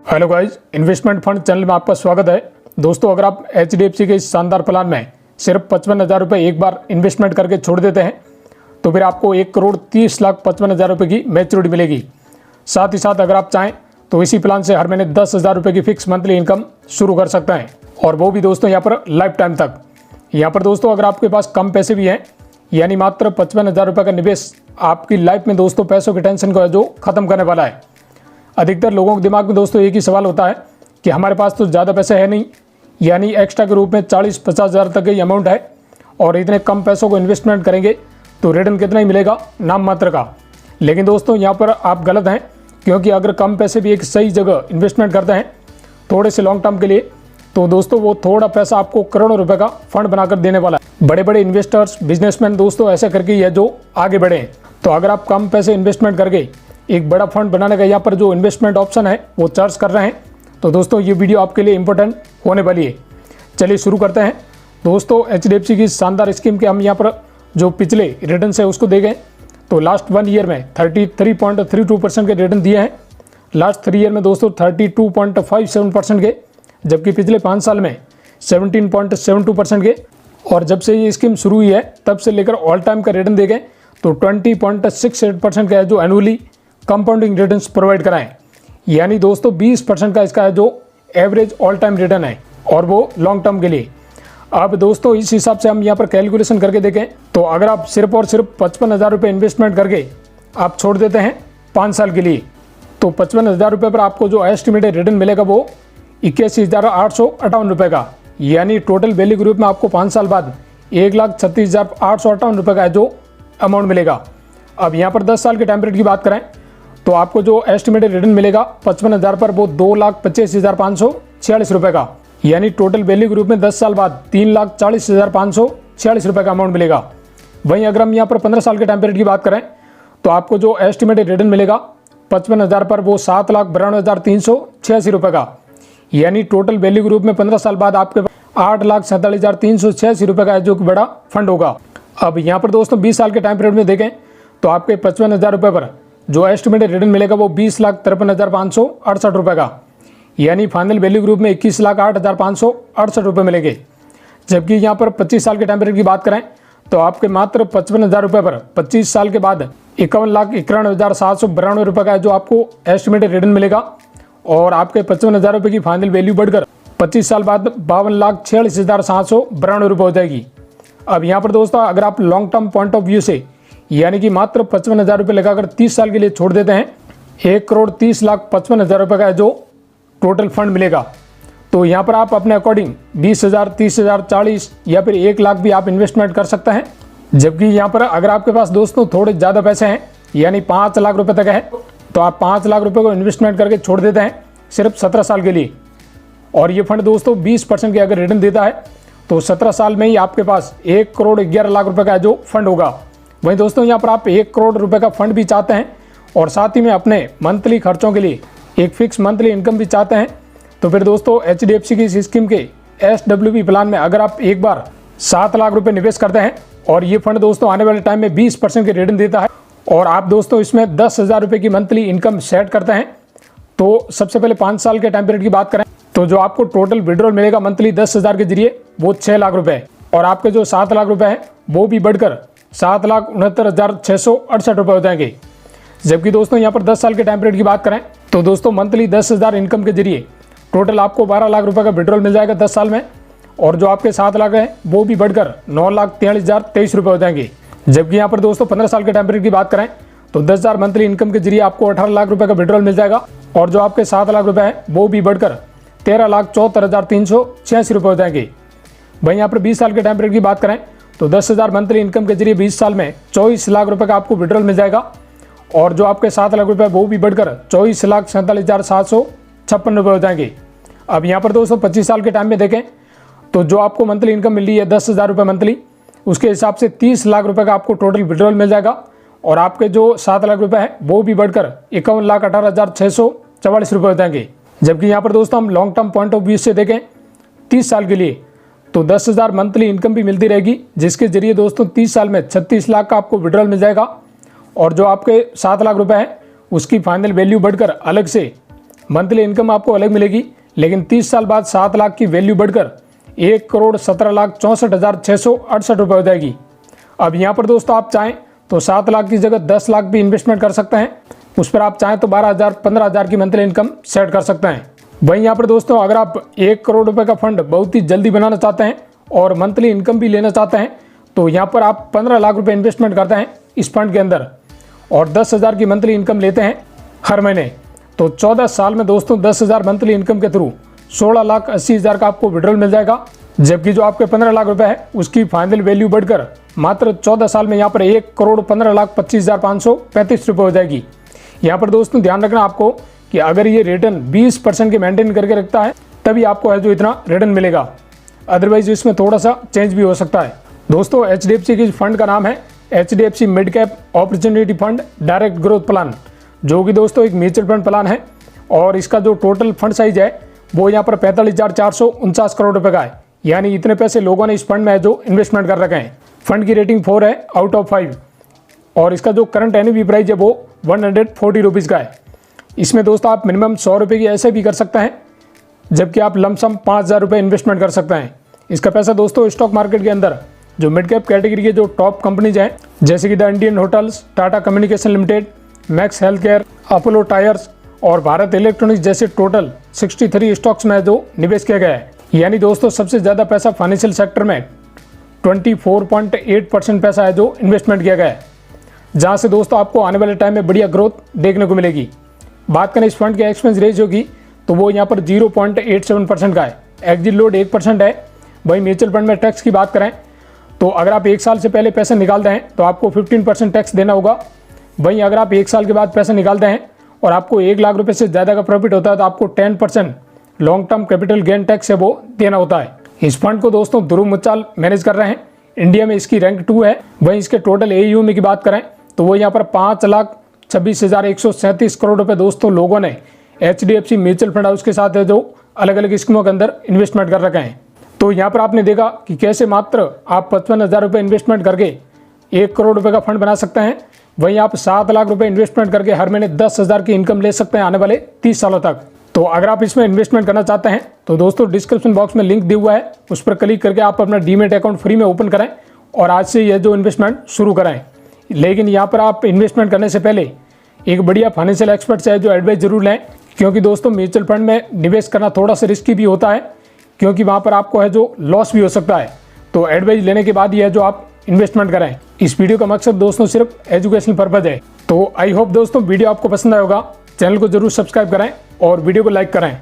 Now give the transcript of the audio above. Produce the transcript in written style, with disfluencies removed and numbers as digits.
Hello guys, investment fund channel में आपका स्वागत है। दोस्तों, अगर आप HDFC के इस शानदार प्लान में सिर्फ 55,000 रुपये एक बार इन्वेस्टमेंट करके छोड़ देते हैं तो फिर आपको 1,30,55,000 रुपये की मैच्योरिटी मिलेगी। साथ ही साथ अगर आप चाहें तो इसी प्लान से हर महीने 10,000 रुपये की फिक्स मंथली इनकम शुरू कर सकते हैं, और वो भी दोस्तों यहाँ पर लाइफ टाइम तक। यहाँ पर दोस्तों अगर आपके पास कम पैसे भी हैं, यानी मात्र 55,000 रुपये का निवेश आपकी लाइफ में दोस्तों पैसों की टेंशन को जो खत्म करने वाला है। अधिकतर लोगों के दिमाग में दोस्तों एक ही सवाल होता है कि हमारे पास तो ज़्यादा पैसे है नहीं, यानी एक्स्ट्रा के रूप में 40-50 हज़ार तक की अमाउंट है और इतने कम पैसों को इन्वेस्टमेंट करेंगे तो रिटर्न कितना ही मिलेगा, नाम मात्र का। लेकिन दोस्तों यहाँ पर आप गलत हैं, क्योंकि अगर कम पैसे भी एक सही जगह इन्वेस्टमेंट करते हैं थोड़े से लॉन्ग टर्म के लिए, तो दोस्तों वो थोड़ा पैसा आपको करोड़ों रुपए का फंड बनाकर देने वाला है। बड़े बड़े इन्वेस्टर्स, बिजनेसमैन दोस्तों ऐसे करके ही है जो आगे बढ़े हैं। तो अगर आप कम पैसे इन्वेस्टमेंट करके एक बड़ा फंड बनाने का यहाँ पर जो इन्वेस्टमेंट ऑप्शन है वो चर्च कर रहे हैं, तो दोस्तों ये वीडियो आपके लिए इंपॉर्टेंट होने वाली है। चलिए शुरू करते हैं। दोस्तों HDFC की शानदार स्कीम के हम यहाँ पर जो पिछले रिटर्न है उसको देखें तो लास्ट 1 ईयर में 33.32% के रिटर्न दिए हैं। लास्ट 3 ईयर में दोस्तों 32.57% के, जबकि पिछले 5 साल में 17.72% के। और जब से ये स्कीम शुरू हुई है तब से लेकर ऑल टाइम का रिटर्न देखें तो 20.68% का है जो एनुअली कंपाउंडिंग रिटर्न्स प्रोवाइड कराएं, यानी दोस्तों 20% का इसका है जो एवरेज ऑल टाइम रिटर्न है, और वो लॉन्ग टर्म के लिए। अब दोस्तों इस हिसाब से हम यहाँ पर कैलकुलेशन करके देखें तो अगर आप सिर्फ और सिर्फ 55,000 रुपये इन्वेस्टमेंट करके आप छोड़ देते हैं 5 साल के लिए, तो 55,000 रुपये पर आपको जो एस्टिमेटेड रिटर्न मिलेगा वो 81,858 रुपये का, यानी टोटल वैल्यू ग्रुप में आपको 5 साल बाद 1,36,858 रुपये का है जो अमाउंट मिलेगा। अब यहाँ पर 10 साल के टाइम पीरियड की बात करें तो आपको जो एस्टिमेटेड रिटर्न मिलेगा 55,000 पर वो 2,25,546 रुपये का, यानी टोटल वैल्यू ग्रुप में 10 साल बाद 3,40,546 रुपये का अमाउंट मिलेगा। वहीं अगर हम यहाँ पर 15 साल के टाइम पीरियड की बात करें तो आपको जो एस्टिमेटेड रिटर्न मिलेगा 55,000 पर वो 7,92,386 रुपये का, यानी टोटल वैल्यू ग्रुप में 15 साल बाद आपके 8,47,386 रुपये का जो बड़ा फंड होगा। अब यहाँ पर दोस्तों 20 साल के टाइम पीरियड में देखें तो आपके 55,000 रुपये पर जो एस्टिमेटेड रिटर्न मिलेगा वो 20,53,568 रुपये का, यानी फाइनल वैल्यू ग्रुप में 21,08,568 रुपये मिलेंगे। जबकि यहाँ पर 25 साल के टाइम पीरियड की बात करें तो आपके मात्र 55,000 रुपये पर 25 साल के बाद 51,91,792 रुपये का जो आपको एस्टिमेटेड रिटर्न मिलेगा, और आपके 55,000 रुपये की फाइनल वैल्यू बढ़कर 25 साल बाद 52,46,792 रुपये हो जाएगी। अब यहाँ पर दोस्तों अगर आप long term point of view से यानी कि मात्र 55,000 रुपये लगाकर 30 साल के लिए छोड़ देते हैं, 1,30,55,000 रुपये का जो टोटल फंड मिलेगा। तो यहाँ पर आप अपने अकॉर्डिंग 20,000, 30,000, 40 या फिर 1 लाख भी आप इन्वेस्टमेंट कर सकते हैं। जबकि यहाँ पर अगर आपके पास दोस्तों थोड़े ज़्यादा पैसे हैं, यानी 5 लाख रुपये तक है, तो आप 5 लाख रुपये को इन्वेस्टमेंट करके छोड़ देते हैं सिर्फ 17 साल के लिए, और ये फंड दोस्तों 20% के अगर रिटर्न देता है तो 17 साल में ही आपके पास 1,11,00,000 रुपये का जो फंड होगा। वहीं दोस्तों यहाँ पर आप 1 करोड़ रुपए का फंड भी चाहते हैं और साथ ही में अपने मंथली खर्चों के लिए एक फिक्स मंथली इनकम भी चाहते हैं, तो फिर दोस्तों HDFC की इस स्कीम के SWP प्लान में अगर आप एक बार 7 लाख रुपए निवेश करते हैं और ये फंड दोस्तों आने वाले टाइम में 20% के रिटर्न देता है, और आप दोस्तों इसमें 10,000 रुपये की मंथली इनकम सेट करते हैं, तो सबसे पहले 5 साल के टाइम पीरियड की बात करें तो जो आपको टोटल विड्रॉल मिलेगा मंथली 10,000 के जरिए वो 6 लाख रुपए, और आपके जो 7 लाख रुपए हैं वो भी बढ़कर 7,69,668 रुपये हो जाएंगे। जबकि दोस्तों यहाँ पर 10 साल के टाइम पीरियड की बात करें तो दोस्तों मंथली 10,000 इनकम के जरिए टोटल आपको 12 लाख रुपए का विड्रॉल मिल जाएगा 10 साल में, और जो आपके 7 लाख हैं वो भी बढ़कर 9,43,023 रुपये हो जाएंगे। जबकि यहाँ पर दोस्तों 15 साल के टाइम पीरियड की बात करें तो 10,000 मंथली इनकम के जरिए आपको 18 लाख रुपये का विड्रॉल मिल जाएगा, और जो आपके 7 लाख रुपये हैं वो भी बढ़कर 13,74,386 रुपये हो जाएंगे। वहीं यहाँ पर 20 साल के टाइम पीरियड की बात करें तो 10,000 मंथली इनकम के जरिए 20 साल में 24 लाख रुपए का आपको विड्रॉल मिल जाएगा, और जो आपके 7 लाख रुपए वो भी बढ़कर 24,47,756 रुपये हो जाएंगे। अब यहाँ पर दोस्तों 25 साल के टाइम में देखें तो जो आपको मंथली इनकम मिल रही है 10,000 रुपये मंथली, उसके हिसाब से 30 लाख रुपए का आपको टोटल विड्रॉल मिल जाएगा, और आपके जो 7 लाख रुपए हैं वो भी बढ़कर 51,18,644 रुपये हो जाएंगे। जबकि यहाँ पर दोस्तों हम long term point of view से देखें 30 साल के लिए तो 10,000 मंथली इनकम भी मिलती रहेगी, जिसके जरिए दोस्तों 30 साल में 36 लाख का आपको विड्रॉल मिल जाएगा, और जो आपके 7 लाख रुपए हैं उसकी फाइनल वैल्यू बढ़कर अलग से मंथली इनकम आपको अलग मिलेगी, लेकिन 30 साल बाद 7 लाख की वैल्यू बढ़कर 1,17,64,668 रुपये हो जाएगी। अब यहाँ पर दोस्तों आप चाहें तो 7 लाख की जगह 10 लाख भी इन्वेस्टमेंट कर सकते हैं। उस पर आप चाहें तो 12,000 15,000 की मंथली इनकम सेट कर सकते हैं। वहीं यहाँ पर दोस्तों अगर आप 1 करोड़ रुपए का फंड बहुत ही जल्दी बनाना चाहते हैं और मंथली इनकम भी लेना चाहते हैं, तो यहाँ पर आप 15 लाख रुपए इन्वेस्टमेंट करते हैं इस फंड के अंदर और 10,000 की मंथली इनकम लेते हैं हर महीने, तो 14 साल में दोस्तों 10,000 मंथली इनकम के थ्रू 16,80,000 का आपको विड्रॉल मिल जाएगा। जबकि जो आपके 15 लाख रुपए है उसकी फाइनल वैल्यू बढ़कर मात्र 14 साल में यहाँ पर 1,15,25,535 रुपये हो जाएगी। यहाँ पर दोस्तों ध्यान रखना आपको कि अगर ये रिटर्न 20% के मेंटेन करके रखता है तभी आपको है जो इतना रिटर्न मिलेगा, अदरवाइज इसमें थोड़ा सा चेंज भी हो सकता है। दोस्तों HDFC के फंड का नाम है HDFC mid cap opportunity fund direct growth plan, जो कि दोस्तों एक म्यूचुअल फंड प्लान है और इसका जो टोटल फंड साइज है वो यहाँ पर 45,449 करोड़ रुपए का है। यानी इतने पैसे लोगों ने इस फंड में जो इन्वेस्टमेंट कर रखे हैं। फंड की रेटिंग 4 है आउट ऑफ 5 और इसका जो करंट NAV प्राइस है वो 140 रुपीज़ का है। इसमें दोस्तों आप मिनिमम 100 रुपये की ऐसे भी कर सकते हैं, जबकि आप लमसम 5,000 रुपये इन्वेस्टमेंट कर सकते हैं। इसका पैसा दोस्तों स्टॉक मार्केट के अंदर जो मिड कैप कैटेगरी के जो टॉप कंपनीज हैं जैसे कि the Indian hotels, Tata communication limited, max health care, Apollo tyres और भारत इलेक्ट्रॉनिक्स जैसे टोटल 63 स्टॉक्स में जो निवेश किया गया है। यानी दोस्तों सबसे ज़्यादा पैसा फाइनेंशियल सेक्टर में 24.8% पैसा है जो इन्वेस्टमेंट किया गया है, जहाँ से दोस्तों आपको आने वाले टाइम में बढ़िया ग्रोथ देखने को मिलेगी। बात करें इस फंड के एक्सपेंस रेशियो की तो वो यहाँ पर 0.87% का है। एग्जिट लोड 1% है। वहीं म्यूचुअल फंड में टैक्स की बात करें तो अगर आप 1 साल से पहले पैसे निकालते हैं तो आपको 15% टैक्स देना होगा। वहीं अगर आप 1 साल के बाद पैसे निकालते हैं और आपको 1 लाख रुपए से ज़्यादा का प्रॉफिट होता है तो आपको 10% long term capital gain tax है वो देना होता है। इस फंड को दोस्तों ध्रुव मुच्चाल मैनेज कर रहे हैं। इंडिया में इसकी रैंक 2 है। वहीं इसके टोटल AUM की बात करें तो वो यहाँ पर 5,26,137 करोड़ रुपए दोस्तों लोगों ने HDFC म्यूचुअल फंड हाउस के साथ है जो अलग अलग स्कीमों के अंदर इन्वेस्टमेंट कर रखे हैं। तो यहाँ पर आपने देखा कि कैसे मात्र आप 55,000 रुपये इन्वेस्टमेंट करके 1 करोड़ रुपए का फंड बना सकते हैं। वहीं आप 7 लाख रुपए इन्वेस्टमेंट करके हर महीने 10,000 की इनकम ले सकते हैं आने वाले 30 सालों तक। तो अगर आप इसमें इन्वेस्टमेंट करना चाहते हैं तो दोस्तों डिस्क्रिप्शन बॉक्स में लिंक दिया हुआ है, उस पर क्लिक करके आप अपना डीमेट अकाउंट फ्री में ओपन करें और आज से यह जो इन्वेस्टमेंट शुरू करें। लेकिन यहाँ पर आप इन्वेस्टमेंट करने से पहले एक बढ़िया फाइनेंशियल एक्सपर्ट से जो एडवाइस जरूर लें, क्योंकि दोस्तों म्यूचुअल फंड में निवेश करना थोड़ा सा रिस्की भी होता है, क्योंकि वहाँ पर आपको है जो लॉस भी हो सकता है। तो एडवाइस लेने के बाद ही है जो आप इन्वेस्टमेंट करें। इस वीडियो का मकसद दोस्तों सिर्फ एजुकेशनल पर्पज है। तो आई होप दोस्तों वीडियो आपको पसंद आया होगा। चैनल को जरूर सब्सक्राइब करें और वीडियो को लाइक करें।